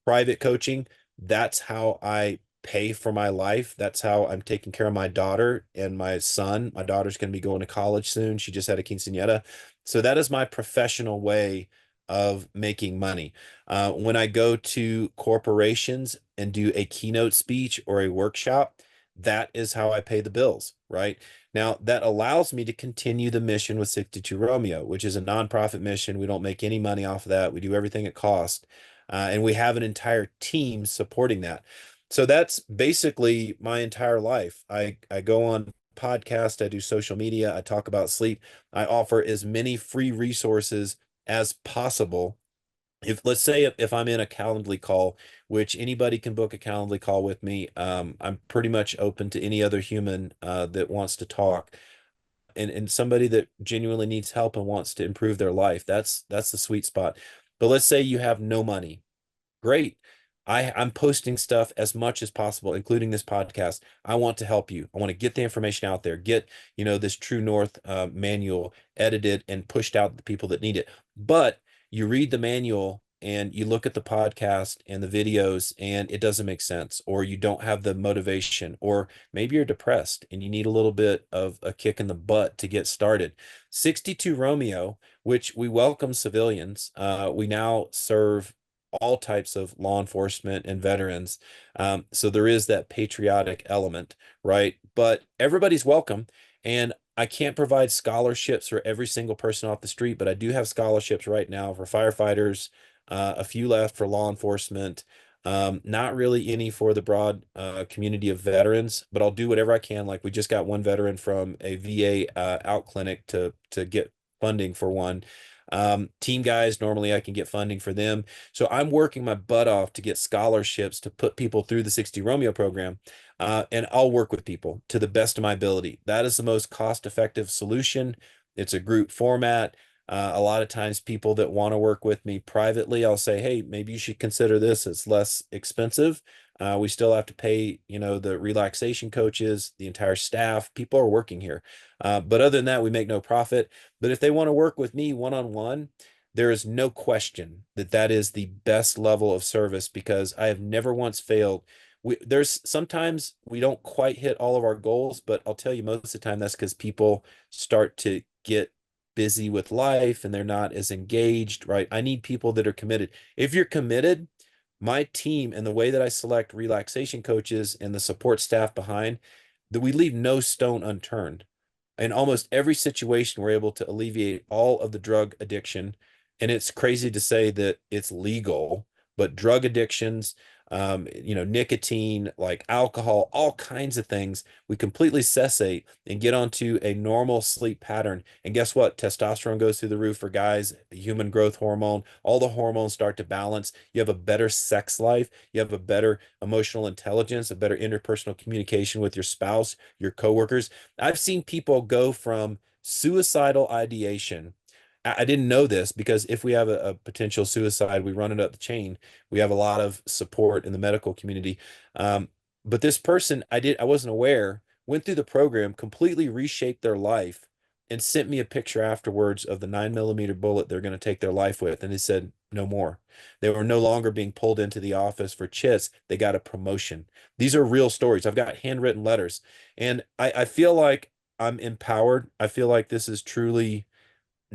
private coaching. That's how I pay for my life. That's how I'm taking care of my daughter and my son. My daughter's going to be going to college soon. She just had a quinceañera. So that is my professional way of making money. When I go to corporations and do a keynote speech or a workshop, that is how I pay the bills, right? Now, that allows me to continue the mission with 62 Romeo, which is a nonprofit mission. We don't make any money off of that. We do everything at cost. And we have an entire team supporting that. So that's basically my entire life. I go on podcast, I do social media, I talk about sleep. I offer as many free resources as possible. If let's say if I'm in a Calendly call, which anybody can book a Calendly call with me, I'm pretty much open to any other human that wants to talk and somebody that genuinely needs help and wants to improve their life. That's the sweet spot. But let's say you have no money. Great. I'm posting stuff as much as possible, including this podcast. I want to help you. I want to get the information out there, get, this True North manual edited and pushed out to the people that need it. But you read the manual and you look at the podcast and the videos and it doesn't make sense, or you don't have the motivation, or maybe you're depressed and you need a little bit of a kick in the butt to get started. 62 Romeo, which we welcome civilians. We now serve all types of law enforcement and veterans. So there is that patriotic element, right? But everybody's welcome. And I can't provide scholarships for every single person off the street, but I do have scholarships right now for firefighters, a few left for law enforcement, not really any for the broad community of veterans, but I'll do whatever I can. Like we just got one veteran from a VA out clinic to get funding for one. Team guys, normally I can get funding for them. So I'm working my butt off to get scholarships to put people through the 60 Romeo program. And I'll work with people to the best of my ability. That is the most cost-effective solution. It's a group format. A lot of times people that want to work with me privately, I'll say, hey, maybe you should consider this. It's less expensive. We still have to pay, the relaxation coaches, the entire staff. People are working here. But other than that, we make no profit. But if they want to work with me one-on-one, there is no question that that is the best level of service because I have never once failed. There's sometimes we don't quite hit all of our goals, but I'll tell you most of the time that's because people start to get busy with life and they're not as engaged, right? I need people that are committed. If you're committed, my team and the way that I select relaxation coaches and the support staff behind, that we leave no stone unturned. In almost every situation, we're able to alleviate all of the drug addiction. And it's crazy to say that it's legal, but drug addictions, nicotine, like alcohol, all kinds of things, we completely cessate and get onto a normal sleep pattern. And guess what? Testosterone goes through the roof for guys, human growth hormone, all the hormones start to balance. You have a better sex life. You have a better emotional intelligence, a better interpersonal communication with your spouse, your coworkers. I've seen people go from suicidal ideation. I didn't know this because if we have a potential suicide, we run it up the chain. We have a lot of support in the medical community. Um, but this person, I wasn't aware, went through the program, completely reshaped their life, and sent me a picture afterwards of the 9 millimeter bullet they're going to take their life with. And they said, no more. They were no longer being pulled into the office for chits. They got a promotion. These are real stories. I've got handwritten letters. And I feel like I'm empowered. I feel like this is truly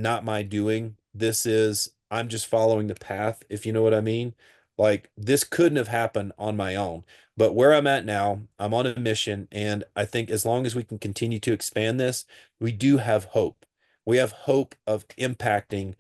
not my doing. I'm just following the path, if you know what I mean. Like this couldn't have happened on my own. But where I'm at now, I'm on a mission. And I think as long as we can continue to expand this, we do have hope. We have hope of impacting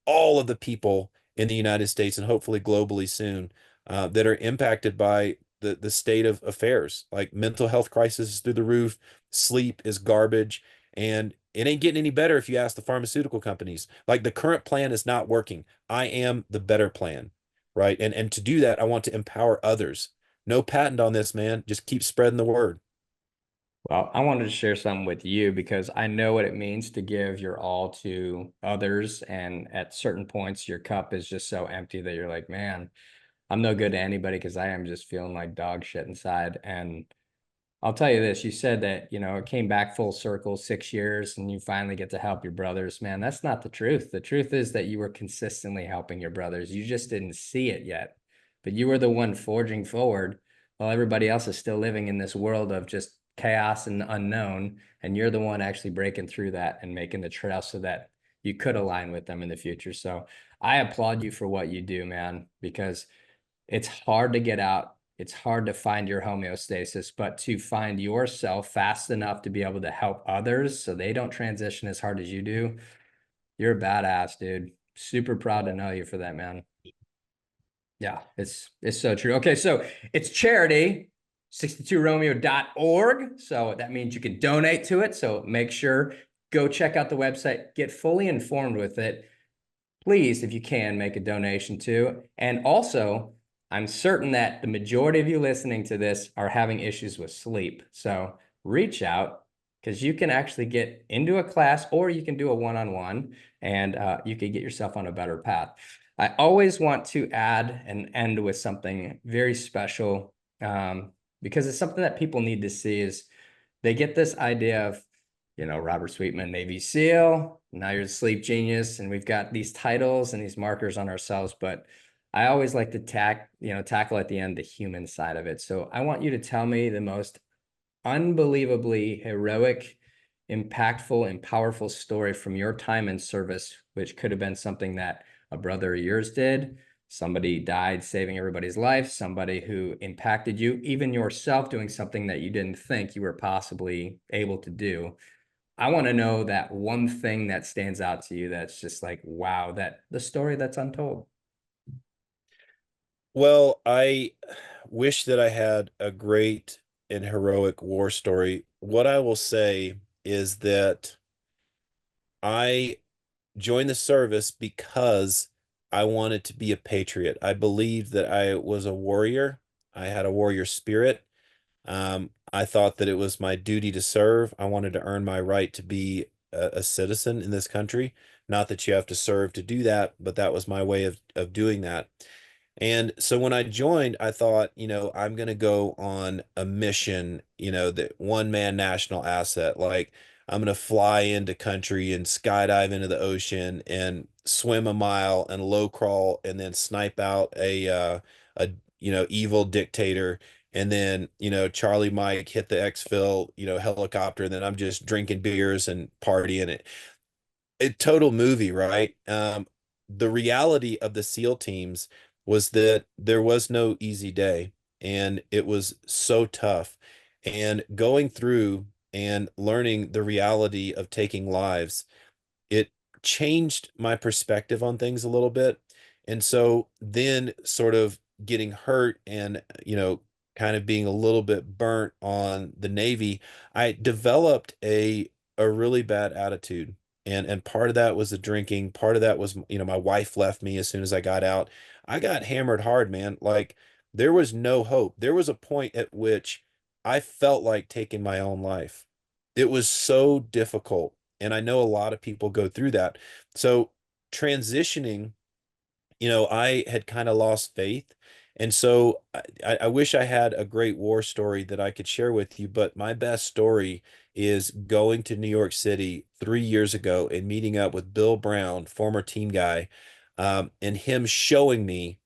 all of the people in the United States and hopefully globally soon. that are impacted by the state of affairs. Like mental health crisis is through the roof, sleep is garbage, and it ain't getting any better if you ask the pharmaceutical companies. Like the current plan is not working. I am the better plan, right? And to do that, I want to empower others. No patent on this, man. Just keep spreading the word. Well, I wanted to share something with you because I know what it means to give your all to others. And at certain points, your cup is just so empty that you're like, man, I'm no good to anybody because I am just feeling like dog shit inside. And I'll tell you this, you said that, it came back full circle 6 years and you finally get to help your brothers. Man, that's not the truth. The truth is that you were consistently helping your brothers. You just didn't see it yet, but you were the one forging forward while everybody else is still living in this world of just chaos and unknown. And you're the one actually breaking through that and making the trail so that you could align with them in the future. So I applaud you for what you do, man, because it's hard to get out. It's hard to find your homeostasis, but to find yourself fast enough to be able to help others so they don't transition as hard as you do. You're a badass, dude. Super proud to know you for that, man. Yeah, it's so true. Okay, so it's charity, 62romeo.org. So that means you can donate to it. So make sure, go check out the website, get fully informed with it. Please, if you can, make a donation to. And also, I'm certain that the majority of you listening to this are having issues with sleep. So reach out because you can actually get into a class or you can do a one-on-one and you can get yourself on a better path. I always want to add and end with something very special because it's something that people need to see is they get this idea of, Robert Sweetman, Navy SEAL, now you're the sleep genius, and we've got these titles and these markers on ourselves, but I always like to tackle at the end the human side of it. So I want you to tell me the most unbelievably heroic, impactful, and powerful story from your time in service, which could have been something that a brother of yours did. Somebody died saving everybody's life, somebody who impacted you, even yourself doing something that you didn't think you were possibly able to do. I want to know that one thing that stands out to you that's just like, wow, that the story that's untold. Well, I wish that I had a great and heroic war story. What I will say is that I joined the service because I wanted to be a patriot. I believed that I was a warrior. I had a warrior spirit. I thought that it was my duty to serve. I wanted to earn my right to be a citizen in this country. Not that you have to serve to do that, but that was my way of doing that. And so when I joined, I thought, I'm going to go on a mission, that one man national asset. Like I'm going to fly into country and skydive into the ocean and swim a mile and low crawl and then snipe out a evil dictator. And then, Charlie Mike hit the exfil, helicopter. And then I'm just drinking beers and partying it. A total movie, right? The reality of the SEAL teams was that there was no easy day, and it was so tough. And going through and learning the reality of taking lives, it changed my perspective on things a little bit. And so then sort of getting hurt and, kind of being a little bit burnt on the Navy, I developed a really bad attitude. And part of that was the drinking, part of that was, my wife left me as soon as I got out. I got hammered hard, man. Like there was no hope. There was a point at which I felt like taking my own life. It was so difficult. And I know a lot of people go through that. So transitioning, I had kind of lost faith. And so I wish I had a great war story that I could share with you, but my best story is going to New York City 3 years ago and meeting up with Bill Brown, former team guy, and him showing me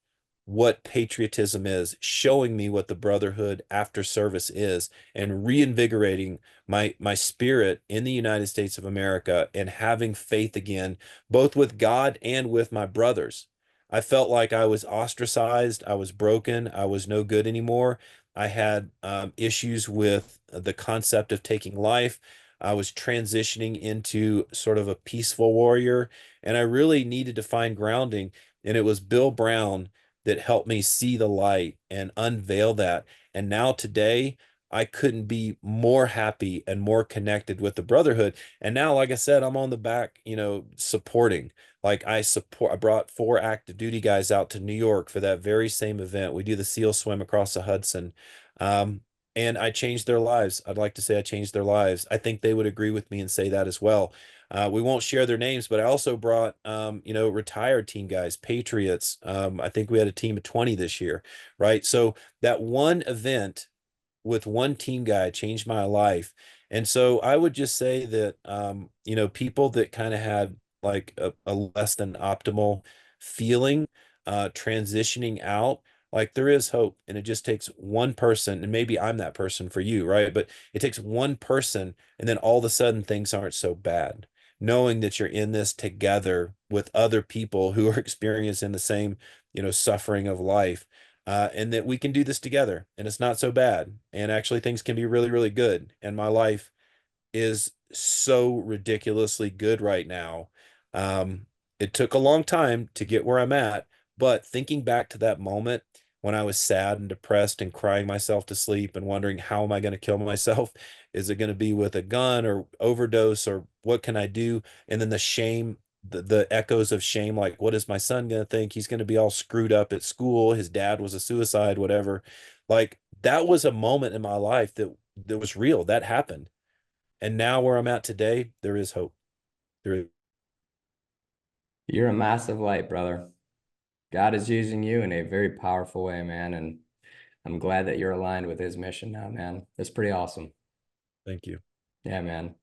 what patriotism is, showing me what the brotherhood after service is, and reinvigorating my spirit in the United States of America and having faith again, both with God and with my brothers. I felt like I was ostracized, I was broken, I was no good anymore. I had issues with the concept of taking life. I was transitioning into sort of a peaceful warrior, and I really needed to find grounding. And it was Bill Brown that helped me see the light and unveil that. And now today, I couldn't be more happy and more connected with the brotherhood. And now, like I said, I'm on the back, supporting. Like I brought 4 active duty guys out to New York for that very same event. We do the SEAL swim across the Hudson. Um, and I changed their lives. I'd like to say I changed their lives. I think they would agree with me and say that as well. We won't share their names, but I also brought, retired team guys, Patriots. I think we had a team of 20 this year, right? So that one event with one team guy changed my life. And so I would just say that, people that kind of had like a less than optimal feeling, transitioning out, like there is hope. And it just takes one person, and maybe I'm that person for you, right? But it takes one person, and then all of a sudden things aren't so bad. Knowing that you're in this together with other people who are experiencing the same, suffering of life, and that we can do this together and it's not so bad. And actually, things can be really, really good. And my life is so ridiculously good right now. It took a long time to get where I'm at, but thinking back to that moment when I was sad and depressed and crying myself to sleep and wondering how am I going to kill myself? Is it going to be with a gun or overdose or what can I do? And then the shame, the echoes of shame, like what is my son going to think? He's going to be all screwed up at school. His dad was a suicide, whatever. Like that was a moment in my life that was real. That happened. And now where I'm at today, there is hope. There is. You're a massive light, brother. God is using you in a very powerful way, man. And I'm glad that you're aligned with his mission now, man. That's pretty awesome. Thank you. Yeah, man.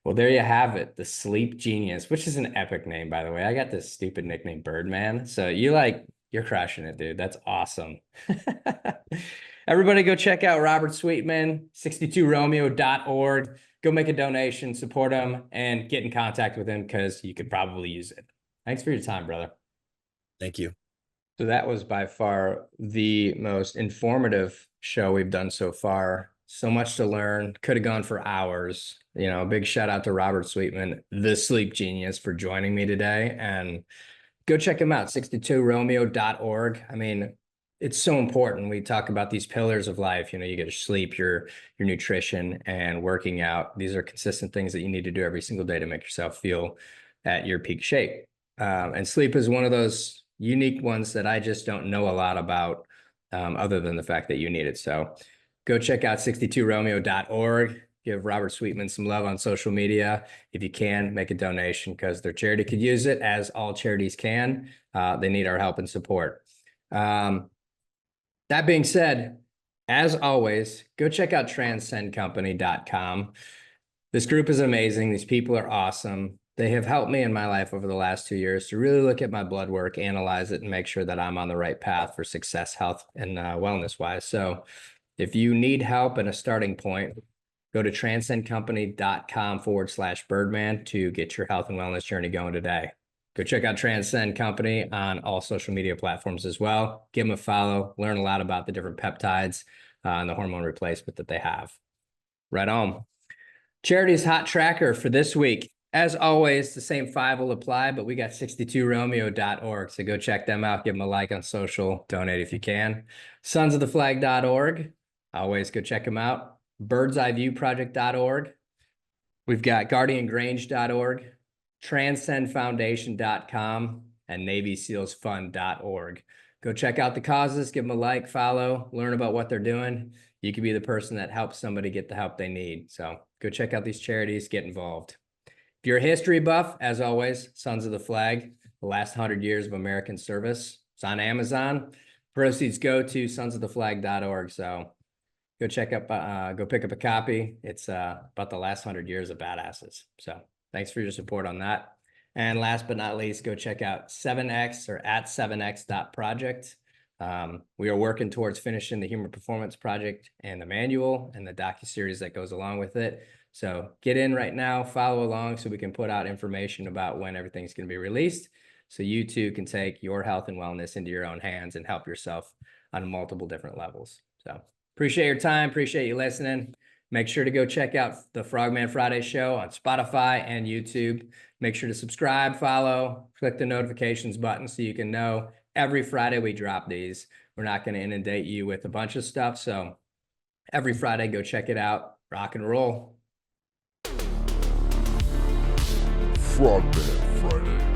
Well, there you have it. The Sleep Genius, which is an epic name, by the way. I got this stupid nickname, Birdman. So you're crushing it, dude. That's awesome. Everybody go check out Robert Sweetman, 62romeo.org. Go make a donation, support him, and get in contact with him because you could probably use it. Thanks for your time, brother. Thank you. So that was by far the most informative show we've done so far. So much to learn. Could have gone for hours. Big shout out to Robert Sweetman, the sleep genius, for joining me today. And go check him out, 62romeo.org. I mean, it's so important. We talk about these pillars of life. You get to sleep, your nutrition, and working out. These are consistent things that you need to do every single day to make yourself feel at your peak shape. And sleep is one of those unique ones that I just don't know a lot about, other than the fact that you need it. So go check out 62romeo.org. Give Robert Sweetman some love on social media. If you can, make a donation because their charity could use it, as all charities can. They need our help and support. That being said, as always, go check out transcendcompany.com. This group is amazing. These people are awesome. They have helped me in my life over the last 2 years to really look at my blood work, analyze it, and make sure that I'm on the right path for success, health, and wellness wise. So if you need help and a starting point, go to transcendcompany.com/Birdman to get your health and wellness journey going today. Go check out Transcend Company on all social media platforms as well. Give them a follow, learn a lot about the different peptides and the hormone replacement that they have. Right on. Charity's hot tracker for this week. As always, the same 5 will apply, but we got 62romeo.org. So go check them out. Give them a like on social. Donate if you can. Sonsoftheflag.org. Always go check them out. Birdseyeviewproject.org. We've got guardiangrange.org, transcendfoundation.com, and navysealsfund.org. Go check out the causes, give them a like, follow, learn about what they're doing. You could be the person that helps somebody get the help they need. So go check out these charities, get involved. If you're a history buff, as always, Sons of the Flag, the last 100 years of American service. It's on Amazon. Proceeds go to sonsoftheflag.org. So go go pick up a copy. It's about the last 100 years of badasses. So thanks for your support on that. And last but not least, go check out 7X or at 7x.project. We are working towards finishing the Human Performance Project and the manual and the docuseries that goes along with it. So get in right now, follow along so we can put out information about when everything's going to be released. So you too can take your health and wellness into your own hands and help yourself on multiple different levels. So appreciate your time. Appreciate you listening. Make sure to go check out the Frogman Friday show on Spotify and YouTube. Make sure to subscribe, follow, click the notifications button so you can know Every Friday we drop these. We're not going to inundate you with a bunch of stuff. So every Friday, go check it out. Rock and roll. Frogman Friday.